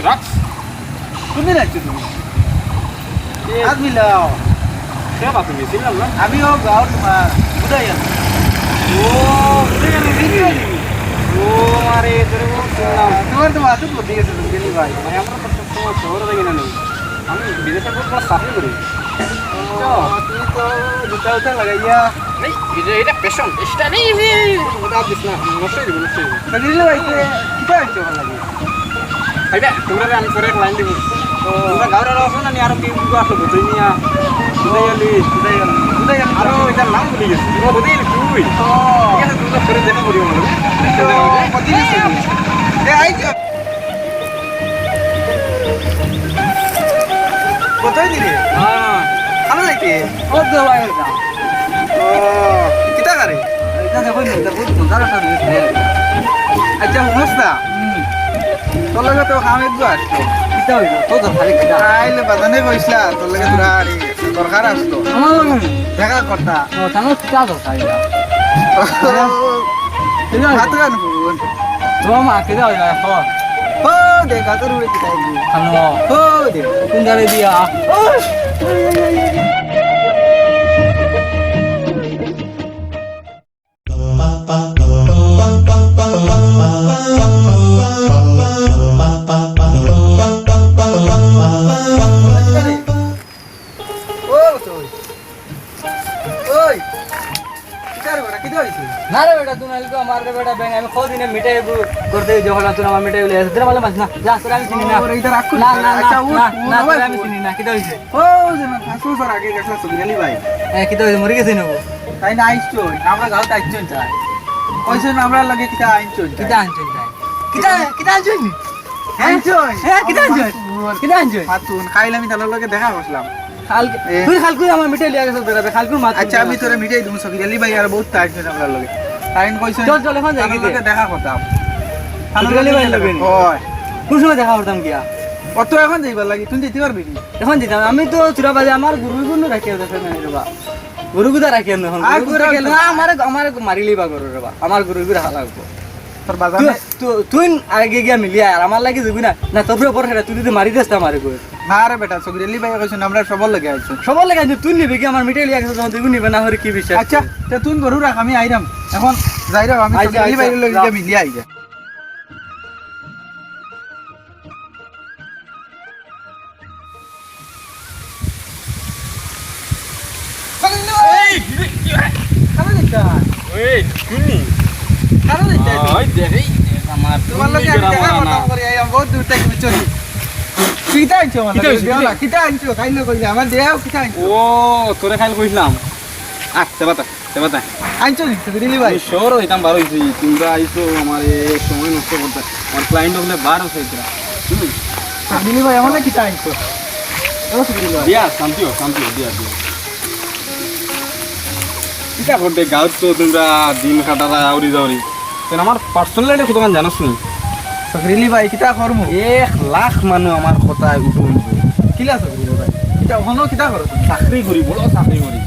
রাখ তুমি নাচছো তুমি হাত মিলাও কেবা তুমি ছিলাম না আমি ও গাঁও তোমার বুঝাই ও বুঝে গেল ও মারে তোরে বলছিলাম তোমার তো মাথা বুদ্ধি গেছে তুমি গেলি ভাই মানে আমরা তো তোমার শহরে দেখি না নেই আমি বিদেশে কোনো চাকরি করি তুমি তো জুতা উতা লাগাইয়া এই এটা পেশন এটা নেই ওটা দিস না নষ্ট হয়ে যাবে নষ্ট হয়ে যাবে দিলে ভাইতে কিটা হইছে ভালো লাগে এটা তোমরা আমি করে লাইন দিব তোমরা গাঁৱৰ আৰু আছো না নি আৰু কি দিব আছো বুঝি নিয়া বুঝাই গেল আৰু এটা নাম ভুলি গেছি মই বুঝি তুই ঠিক আছে তোমরা করে দেখা করিও মানে কোথায় দিলে হ্যাঁ ভালো যাইতে ও তো বাইরে যা ও কিটা করে এটা দেখো না এটা বুঝছো যারা সব দিছে আচ্ছা মস্তা তোর লগে তো খাম একটু আসতো কিটা হইল তো তো খালি কিটা আইলে বাজানে কইসলা তোর লগে তোরা আরে দরকার আসতো দেখা করতা ও তানো কিটা তো খাইলা হাত গান ফুন তো মা কিটা হইল হ ও দেখা তোর উড়ে কিটা দি খানো ও দে কোন যাবে দিয়া না রে বেটা তুমি আলগো আমার রে বেটা ব্যাং আমি খোদ দিনে মিটাই করতে যখন তুই আমার মিটাই বলে তোরা বলে বাস না যা তোরা আমি চিনি না না না না তোরা আমি চিনি না কিটা হইছে ও জানা আসু স্যার আগে গেছলা সুবিনালি ভাই কিটা হইছে মরে গেছে নবো তাই না আইছো আমরা গাঁও আইছো চাই কইছো আমরা লাগে কিটা আইছো কিটা আনছেন তাই কিটা আনছেন আইছো হ্যাঁ কিটা আনছেন কিটা আনছেন হাতুন খাইলাম আমি তার লগে দেখা করলাম তুই খালকু আমার মিটাই লিয়া গেছ বেটা খালকু মাত আচ্ছা আমি তোরে মিটাই দিমু সুবিনালি ভাই আর বহুত টাইম ধরে আমরা লগে তাইন কইছো চল চল এখন যাই লগে দেখা করতাম সুবিনালি ভাই লগে হয় কোন সময় দেখা করতাম গিয়া কত এখন যাইবার লাগি তুই যেতে পারবি এখন যেতাম আমি তো চূড়া বাজে আমার গুরু রাখি দেখেন রেবা গুরু গুদা রাখি এখন গুরু রাখি আমার আমার মারিলি বা গরু রেবা আমার গুরু গুরা লাগবো তোর বাজারে তুই আগে গিয়া মিলি আর আমার লাগি যাবি না না তোর উপর হেরা তুই যদি মারি দেস মারি কই না রে বেটা সুবিনালি ভাই কইছো আমরা সবার লগে আইছো সবার লাগে তুই নিবি কি আমার মিটাই লিয়া গেছ তখন তুই নিবে না হরে কি বিষয় আচ্ছা তে তুই গরু রাখ আমি আইরাম এখন যাইরাম আমি সুবিনালি ভাই লগে গিয়া মিলি আইগা এই শুনি ওই দেখি আমার তোমার লগে আমি দেখা করতাম করে আইয়াম বহুত দূর থেকে চলি কিটা আইছো মানে কিটা আইছো খাইলো কই আমার দেও কিটা আইছো ও তোরে খাইল কইছিলাম আচ্ছা বাতা আইছো নি সুবিনালি ভাই আমি শহর হইতাম বার হইছি তোমরা আইছো আমার এই সময় নষ্ট করতে আমার ক্লায়েন্ট হলে বার হইছে এটা সুবিনালি ভাই আমার কিটা আইছো ও সুবিনালি ভাই দিয়া শান্তিও দিয়া এটা করতে গাঁত তো তোমরা দিন কাটারা আউরি যাওরি কেন আমার পার্সোনাল লাইফে কতক্ষণ জানোস নি সুবিনালি ভাই কিটা করমু 1,00,000 মানুষ আমার কথায় উঠুন কিলা সুবিনালি ভাই কিটা হনো কিটা করো চাকরি করি বড় চাকরি করি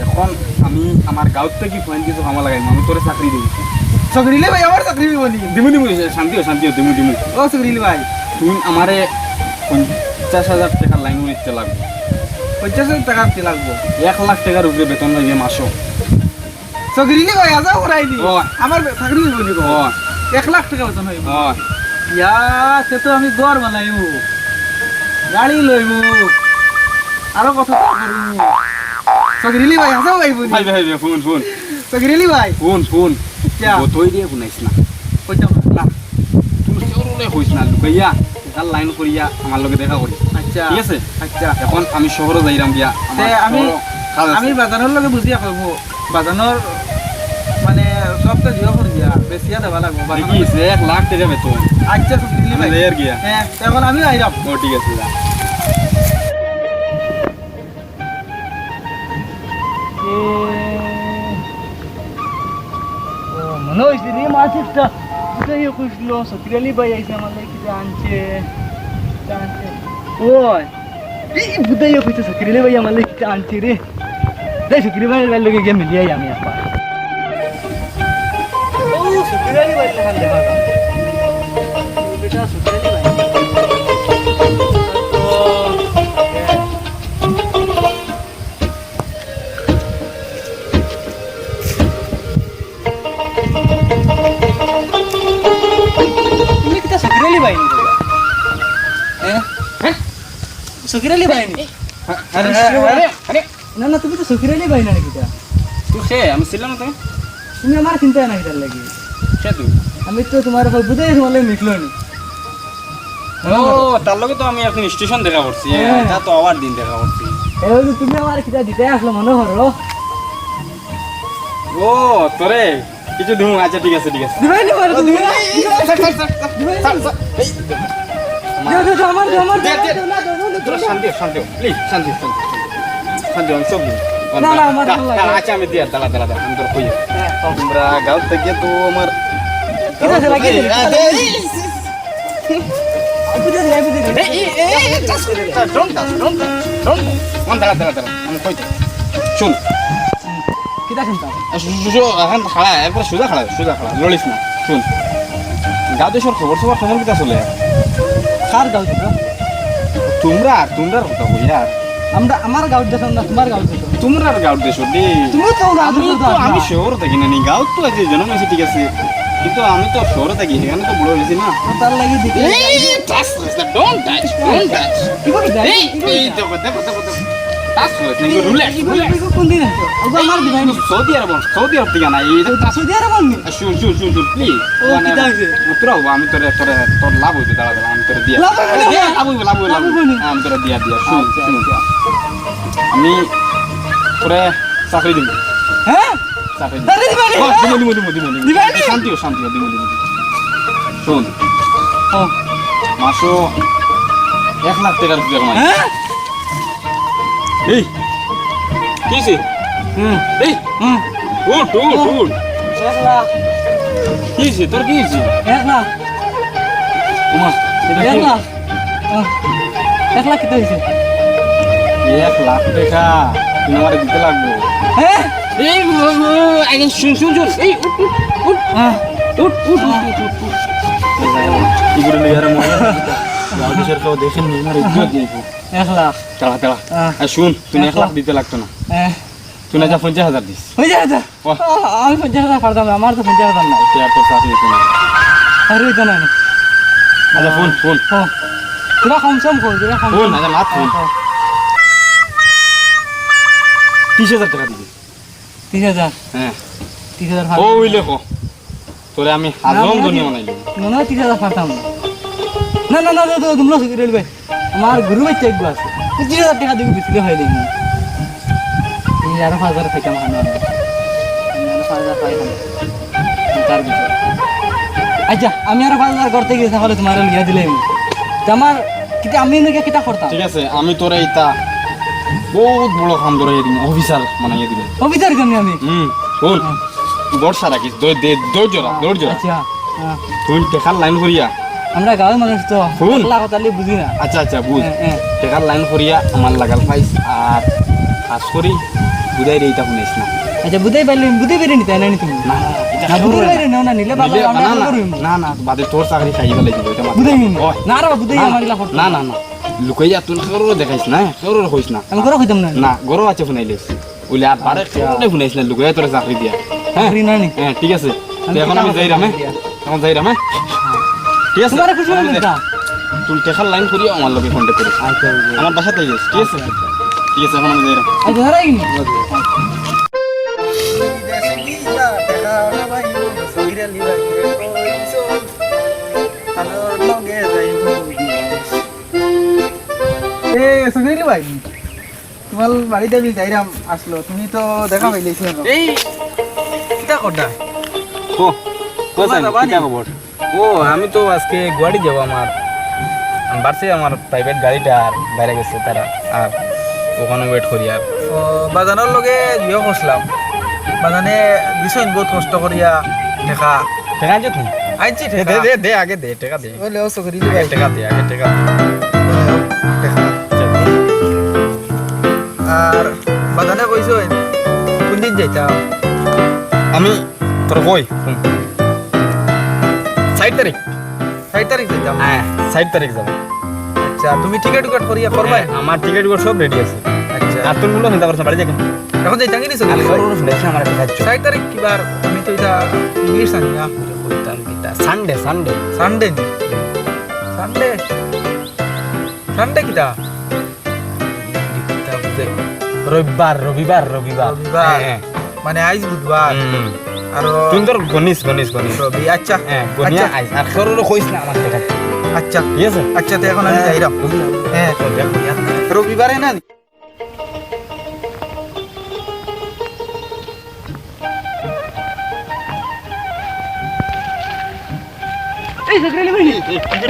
এখন আমি আমার গাঁত থেকে পয়েন্ট কিছু কামা লাগাই আমি তোরে চাকরি দিই সুবিনালি ভাই আমার চাকরি দিবনি দিমু শান্তিও দিমু ও সুবিনালি ভাই তুমি আমারে 50,000 টাকা লাইন উড়িতে লাগবে 50,000 টাকা কি লাগবো 1,00,000 টাকার উপরে বেতন লাগে মাসও সুবিনালি ভাই আজা করাই দি ও আমার চাকরি দিবনি ও 1 লাখ টাকা বেতন হইব ও ইয়া সে তো আমি ঘর বানাইমু গাড়ি লইমু আরো কত করমু সুবিনালি ভাই আজা হইব ভাই ফোন সুবিনালি ভাই ফোন আচ্ছা বতই দিয়ে শুনাইছ না কইতাম না তুমি চরলে কইছ না লুকাইয়া একাল লাইন করিয়া আমার লগে দেখা করি আচ্ছা ঠিক আছে আচ্ছা এখন আমি শহরে যাইরাম গিয়া তে আমি বাজারের লগে বুঝিয়া করবো বাজানোর মানে সবটা জিও করে দিয়া বেশিয়া দেওয়া লাগবো কি 1,00,000 টাকা বেতন আচ্ছা সুবিনালি ভাই লেয়ার গিয়া হ্যাঁ এখন আমি আইরাম ও ঠিক আছে যা মনে হয়েছে রে মাছ একটা কোথায় খুঁজলো সত্যিকালি ভাই আইসে আমার কি জানছে ওই এই বুধাই কইছে সত্যিকালি ভাই আমার কি জানছে রে তাই সত্যিকালি ভাই লগে গিয়ে মিলিয়ে আমি আপা ও সত্যিকালি ভাই তখন দেখা কিটা সুতরালি ভাই তুমি কিটা সুতরালি ভাই হ্যাঁ সুতরালি ভাই আরে না না তুমি তো সুতরালি ভাই না কিটা তুই সে আমি ছিলাম না তো তুমি আমার চিন্তা না কিটার লাগি সে তুই আমি তো তোমার উপর বুঝাই তোমার মিটলো নি ও তার লগে তো আমি এখন স্টেশন দেখা করছি হ্যাঁ। তা তো আবার দিন দেখা করছি এবার তো তুমি আমার কিটা দিতে আসলো মনে হলো ও তোরে কিছু দিন আচ্ছা ঠিক আছে দিবাই নি মারো তুমি না দাও আমার তোরা শান্তি প্লিজ শান্তি আমি সব দিন না, না, আমার ভালো লাগে। আচ্ছা আমি দিয়া দাঁড়া আমি তোর কই তোমরা গাঁও থেকে তো আমার ঠিক আছে, লাগিয়ে দিন। বুঝে দিই দাঁড়া আমি কই শুন কিটা শুনতাম এখন খাড়া একবার সোজা খাড়া লড়িস না শুন গাঁও দেশের খবর কেমন কিতা চলে কার গাঁও দিত তোমরা কথা কই আর আমরা আমার গাঁও দিত না তোমার গাঁও দিত তোমরা গাঁও দেশ তুমি তো গাঁও দিত আমি শহর থাকি না নি গাঁও তো আছে জন্ম হয়েছে ঠিক আছে কিন্তু আমি তো শহরে থাকি এখানে তো বড় হয়েছি না তার লাগি দিতে ডোন্ট টাচ কি বলি যাই দেখো টাচ কোন দিন আছে আমার দিবাই নি সৌদি আরব থেকে না এই সৌদি আরব নি শুন প্লিজ ও, কিতা হইছে? উত্তর আমি তোর লাভ হইবে দাঁড়া আমি তোর দিয়া লাভ হইবে? লাভ হইবে লাভ হইবে নি? আমি তোর দিয়া শুন আমি তোরে চাকরি দিব হ্যাঁ চাকরি আরে দিবাই নি? দিবাই নি? শান্তি দিব শুন ও মাসো 1 লাখ টাকার পুজো কামাই হ্যাঁ এই কিছে এই উঠ একলা কিছে তোর কি হইছে একলা ওমা এটা কি? একলা একলা কিটা হইছে 1 লাখ টাকা তুমি আমারে দিতে লাগবো হ্যাঁ এই আগে শুন এই উঠ হ্যাঁ এগুলো নিয়ে আর মনে গাঁও দেশের কেউ দেখেন নি আমার ইজ্জত দিব একলা তাড়া আর শুন তুমি 1 লাখ দিতে লাগতো না হ্যাঁ তুই না যা 50,000 দিস হয়ে যায় তো বাহ। আমি 50,000 পারতাম না আমার তো 50,000 নাই তুই আর তোর চাকরি দিতে না আর হইতো না আচ্ছা ফোন ও তোরা কমসম কর তোরা কম ফোন আচ্ছা মাত ফোন 30,000 টাকা দিবি 30,000 হ্যাঁ 30,000 ও ওই লেখো তোরে আমি হাজম দুনিয়া বানাইলি মনে হয় 30,000 পারতাম না না না না তো তোমরা রেলবে আমার গুরু ভাই চেক আছে 30,000 টাকা দিবি বিতলে হয় দেই এই আর 5,000 টাকা মানা না 5,000 পাই তার ভিতর আচ্ছা আমি আর 5,000 করতে গিয়ে তাহলে তোমার লিয়া দিলে আমার কিটা আমি নাকি কিটা করতাম ঠিক আছে আমি তোরে এইটা বহুত বড় কাম ধরে দিম অফিসার বানাইয়ে দিবে অফিসার কেন আমি শোন বর্ষা রাখিস দৌড় জোড়া আচ্ছা হ্যাঁ। তুই টেকার লাইন করিয়া আমরা গাঁয়ের মানুষ তো শুন। কথালি বুঝি না আচ্ছা বুঝ হ্যাঁ। টেকার লাইন করিয়া আমার লাগাল পাইস আর কাজ করি বুঝাই রে এইটা শুনিস না আচ্ছা বুঝাই পেরে নিতে না তুমি না এটা না বুঝাই পেরে নাও না নিলে বাবা নিলে- আমরা না, না, করব না বাদে তোর চাকরি খাইবা লাগিব এটা মাথা- বুঝাই নিন ওই, না রে বুঝাই না, আমার গিলা করতে না লুকাইয়া তুই কারোর দেখাইস না কারোর কইস না আমি করে কইতাম না না গরো আছে শুনাইলিস ওইলে আর বারে কারোর শুনাইস না লুকাইয়া তোর চাকরি দিয়া হ্যাঁ চাকরি না নি হ্যাঁ ঠিক আছে আমি তো এখন আমি কিতা যাই রামে দিয়া? এখন যাই রামে ঠিক আছে তোমার খুশি হইল না তুই টেকার লাইন করিয়া আমার লগে কন্টাক্ট করিস আচ্ছা আমার বাসাতে যাইস ঠিক আছে ঠিক আছে এখন আমি যাই রাম আচ্ছা ধরাই নি সুগিরি ভাই তোমার বাড়িতে আমি যাইরাম আসলো তুমি তো দেখা পাইলেছি এই কিটা করডা ও কোথায় যাবা নি? কিটা খবর ও আমি তো আজকে গুয়াহাটি যাব আমার বাড়ছে আমার প্রাইভেট গাড়িটা আর বাইরে গেছে তারা আর ওখানে ওয়েট করি আর বাজানোর লগে বিয়ে করছিলাম বাজানে দিছইন বহুত কষ্ট করিয়া দেখা টাকা আনছো তুমি আইছি দে আগে দে টাকা দে বলে ও সুগিরি ভাই টাকা দে আগে টাকা দে আর বাজানে কইছইন কোনদিন যাইতাম আমি তোর কই 6 তারিখ 6 তারিখ যাইতাম হ্যাঁ 7 তারিখ যাব আচ্ছা তুমি টিকেট করিয়া করবাই আমার টিকিট সব রেডি আছে আচ্ছা আর তুমি চিন্তা করছ বাড়ি যাবেন এখন যাইতাম কি নিছো আর সর্বরূপ দেখি আমার একটা কাজ 6 তারিখ কিবার আমি তো এটা ইংলিশ জানি না কইতাম কিটা সানডে সানডে সানডে নি সানডে সানডে কিটা কিটা বুঝে রবিবার রবিবার রবিবার রবিবার হ্যাঁ মানে আজ বুধবার আর তুমি তোর গণিস গণিস গণিস রবি আচ্ছা হ্যাঁ গনিয়া আইস আর সরর কইস না আমার দেখা আচ্ছা ঠিক আছে আচ্ছা তো এখন আমি যাইরাম হ্যাঁ রবিবারে না এই সেক্রেটারি ভাই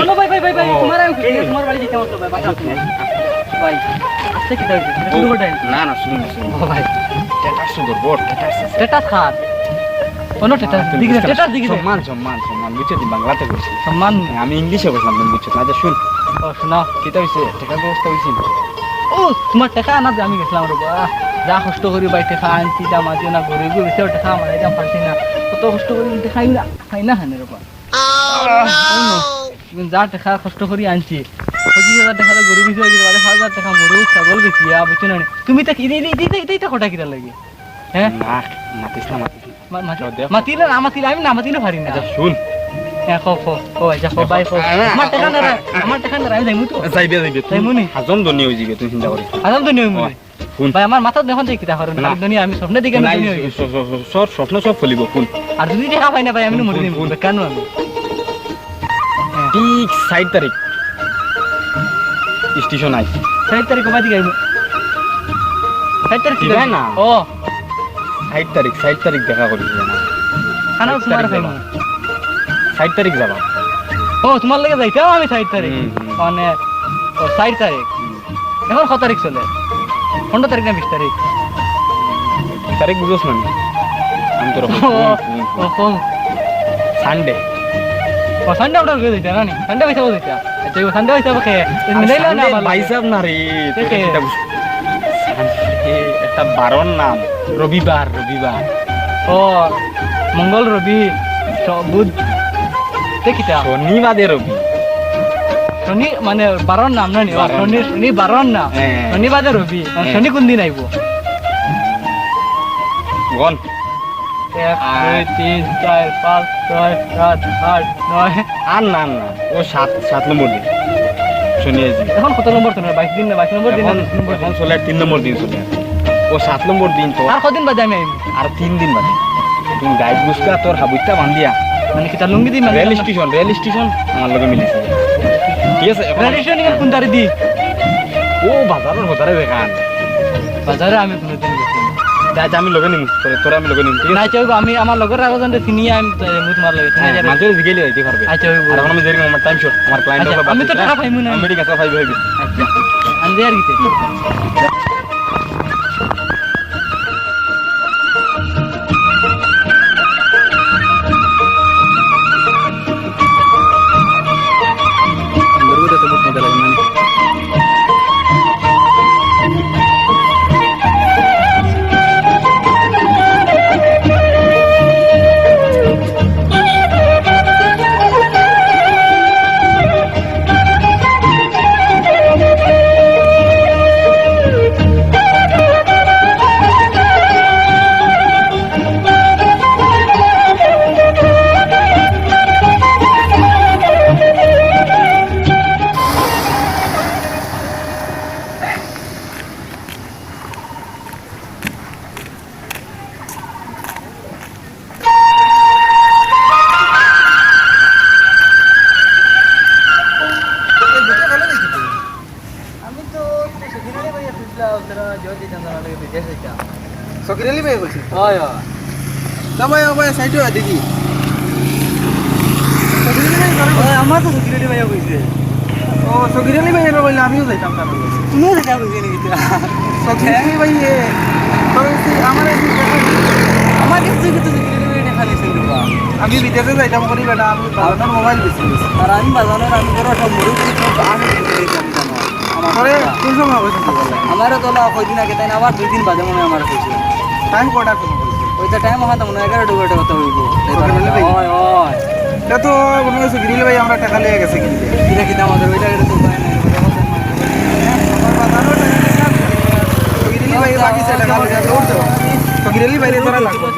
বলো ভাই ভাই ভাই ভাই তোমার আমি তোমার বাড়ি যেতে হতো ভাই বাঁচাও তুমি ভাই আজকে কি দাও শুরু করতেন না না শুনুন শুনুন ও ভাই টেটাস সুন্দর বড় টেটাস স্ট্যাটাস খাত কোন স্ট্যাটাস দিকে স্ট্যাটাস দিকে সম্মান সম্মান সম্মান বুঝছো তুমি বাংলাতে কইছি সম্মান আমি ইংলিশে কইছিলাম তুমি বুঝছো না শুন ও শোনা কিটা হইছে টাকার ব্যবস্থা হইছে ও তোমার টাকা না আমি গেছিলাম রে বাবা যা কষ্ট করি ভাই টাকা আনছি দাম আজ না ঘরে গিয়ে বেশি টাকা আমার এটা পারছি না কত কষ্ট করি খাই না হানে রে বাবা যা টাকা কষ্ট করি আনছি 25,000 টাকা গরু বেশি হয়ে গেছে 1,000 টাকা মরু ছাগল বেশি বুঝছো না তুমি তো এইটা কটা কিটা লাগে হ্যাঁ না মাতিস না মাতিলে না মাতিলে আমি না মাতিলে পারি না শুন হ্যাঁ খো ও আচ্ছা খো বাই খো আমার টাকা না আমি যাইমু তো যাইবে যাইমু নি হাজম দনি হই যাবে তুই চিন্তা করিস আদম তো নিয়ম শুন ভাই আমার মাথা দেখুন দেখি তাহলে দুনিয়া আমি স্বপ্নে দেখে নাই সব স্বপ্ন সব ফলিব কোন আর যদি দেখা পাই না ভাই আমি মরে দিব কেন আমি ঠিক 7 তারিখ স্টেশন আই 7 তারিখ কবে দিকে আইবো 7 তারিখ দিবে না। ও 7 তারিখ দেখা করিস না খানা তোমার খাইমু 7 তারিখ যাবা ও তোমার লাগে যাইতাম আমি 7 তারিখ মানে ও 7 তারিখ এখন কত তারিখ চলে 15 তারিখ না 20 তারিখ তারিখ বুঝছ না আমি তোর ও সানডে ও সানডে অর্ডার করে দিতে না নি সানডে পয়সা দিতে আচ্ছা ও সানডে পয়সা বকে মিলাইলা না ভালো ভাই সাহেব না রে দেখে। একটা বারণ নাম রবিবার রবিবার ও মঙ্গল রবি বুধ দেখিতা শনিবাদে রবি শনি মানে বারণ নাম না নি ও শনি বারণ না হ্যাঁ। শনিবাদে রবি শনি কোন দিন আইবো গন 1 2 3 4 5 6 7 8 9 আর না না ও 7 নম্বর দিন শনি আজ এখন কত নম্বর তো 22 দিন না 22 নম্বর দিন না 23 নম্বর দিন এখন চলে 3 নম্বর দিন চলে ও 7 নম্বর দিন তো আর কদিন বাদে আমি আইবো আর 3 দিন বাদে তুমি গাইড বুঝকা তোর হাবুইটা বান্ধিয়া মানে কি তার লুঙ্গি দি মানে রেল স্টেশন আমার লগে মিলিছে ঠিক আছে এখন রেল স্টেশন কোন তারিখ দি ও বাজারের হতারে দেখান বাজারে আমি কোনদিন গেছি যাই আমি লগে নিম তোরে আমি লগে নিম ঠিক না আছে চাইবো আমি আমার লগর আগজনতে চিনিয়ে আমি মুই তোমার লাগে চিনিয়ে যাবে মাঝে দিগেলি হইতে পারবে আচ্ছা ওই আর এখন আমি দেরি আমার টাইম শর্ট আমার ক্লায়েন্ট আচ্ছা, আমি তো টাকা পাইমু না। আমি ঠিক আছে পাইবো হইবে আচ্ছা আমি আর গিতে গরুটা তো বহুত মজা লাগে মানে আমি তো সেখানে ভাই আসছিলাম ওরা জয়তি চন্দ্র লাগে বিদেশ যাইতা সকিরালি ভাই বলছি হয় না ভাই ও ভাই সাইডে দেখি আমার তো সিকিউরিটি ভাইয়া কইছে ও সকিরালি ভাই এর বললে আমিও যাইতাম তার লগে তুমিও দেখা কইছে নাকি সকিরালি ভাই তবে আমার আমার কাছে তো সিকিউরিটি ভাই দেখা দিছে দুবা আমি বিদেশে যাইতাম করি বেটা আমি বাজানোর মোবাইল বেশি আর আমি বাজানোর আমি ধরো সব মুড়ি সব আমি আমি জানো পরে কোন সময় হয়েছে আমারও তো না কয়দিন আগে তাই না আবার 2 দিন বাদে মনে হয় আমার কইছে টাইম কটা কোন ওইটা টাইম হয় তো মনে হয় 11 কথা হইব সকালবেলা হয় হয় এটা তো মনে হচ্ছে গ্রিল ভাই আমরা টাকা লিয়ে গেছে কিনতে এটা কিন্তু আমাদের ওই টাকাটা তো পায় না আমার বাজারও টাকা লিয়ে গেছে তো গ্রিল ভাই বাকি সে টাকা লিয়ে দৌড় দাও তো গ্রিল ভাই রে ধরা লাগবে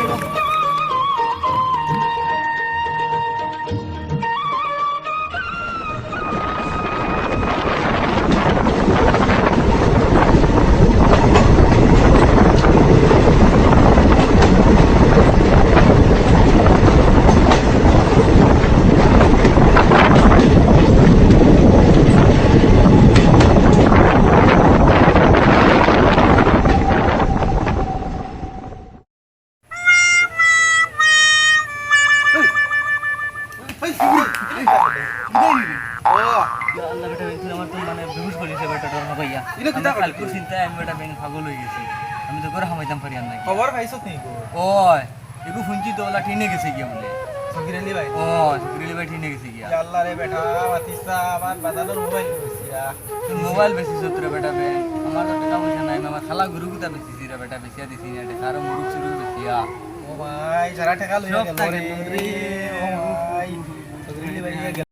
আল্লাহ বেটা তুই আমার তো মানে বেহুশ করিস বেটা তোর ভাইয়া এটা কি টাকা কালকে চিন্তায় আমি বেটা ব্যাংক পাগল হয়ে গেছি আমি তো করে হামাইতাম পারি আর নাই খবর পাইছো নি গো ওই এগু শুনছি তো ওলা ঠেনে গেছে গিয়া বলে গ্রিল ভাই ও সুগ্রিলি ভাই ঠেনে গেছে গিয়া আল্লাহ রে বেটা মাতিসা আমার বাজারের মোবাইল কইছিরা তুই মোবাইল বেশি সত্তর বেটা বে আমার তো টাকা পয়সা নাই আমার খালা গুরু গুতা বেশি রে বেটা বেশিয়া দিছি না এটা কারো মুরুক শুরু বেশিয়া ও ভাই সারা টাকা লইয়া সব গেল টাকা রে লইয়া গেল। ও ভাই গ্রিল ভাই গেল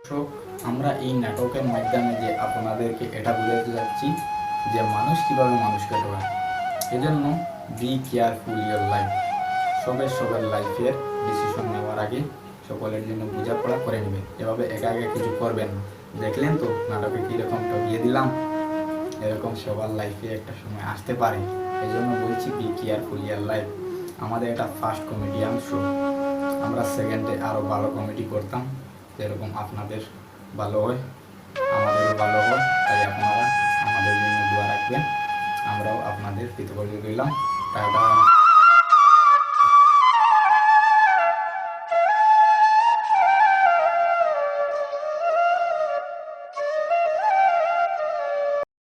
দর্শক, আমরা এই নাটকের মাধ্যমে যে আপনাদেরকে এটা বোঝাতে যাচ্ছি যে মানুষ কিভাবে মানুষকে ঠকায়। এজন্য বি কেয়ারফুল ইয়োর লাইফ। সবের লাইফের ডিসিশন নেওয়ার আগে সকলের জন্য বোঝাপড়া করে নেবে। এভাবে একা একা কিছু করবেন না। দেখলেন তো নাটকে কীরকম ঠকিয়ে দিলাম। এরকম সবার লাইফে একটা সময় আসতে পারে। এই জন্য বলছি বি কেয়ারফুল ইয়ার লাইফ। আমাদের এটা ফার্স্ট কমেডিয়ান শো। আমরা সেকেন্ডে আরও ভালো কমেডি করতাম, যেরকম আপনাদের ভালো হয়, আমাদেরও ভালো হয়। তাই আপনারা আমাদের জন্য দোয়া রাখবেন। আমরাও আপনাদের কৃতজ্ঞ রইলাম। টাটা।